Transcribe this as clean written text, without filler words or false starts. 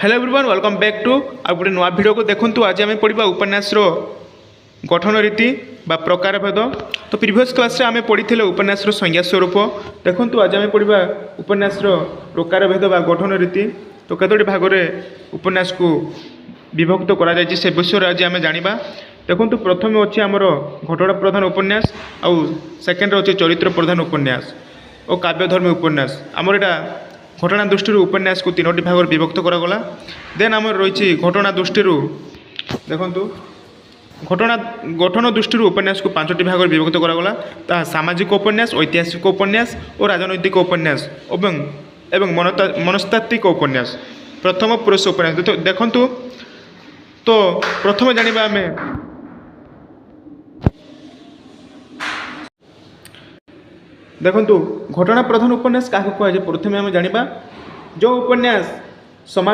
Hello everyone welcome back to आ गोटे नुआ भिडियो को देखु। आज आम पढ़ा उपन्यास गठन रीति बा प्रकार भेद। तो प्रिवियस क्लास रे आम पढ़ी उपन्यास संज्ञा स्वरूप। देखु आज आम पढ़ा उपन्यास प्रकार भेद बा गठन रीति। तो कतोटी भाग में उपन्यास को विभक्त करा जायछि से विषय आज आम जानिबा। देखु प्रथम अच्छे आमर घटना प्रधान उपन्यास आउ सेकेंड अच्छे चरित्र प्रधान उपन्यास और काव्यधर्मी उपन्यास। आमर एटा घटना दृष्टि उपन्यास को तीनोटी भाग विभक्त करागला। देन आमर रही घटना दृष्टि देखु घटना गठन दृष्टि उपन्यास को पांचटी भाग विभक्त करागला। ता सामाजिक उपन्यास, ऐतिहासिक उपन्यास और राजनैतिक उपन्यास एवं मनस्तात्विक उपन्यास। प्रथम पुरुष उपन्यास देखु। तो प्रथम जानिबा आमे देखु घटना प्रधान उपन्यास क्या कहुए। प्रथम आम जानिबा जो उपन्यास समाज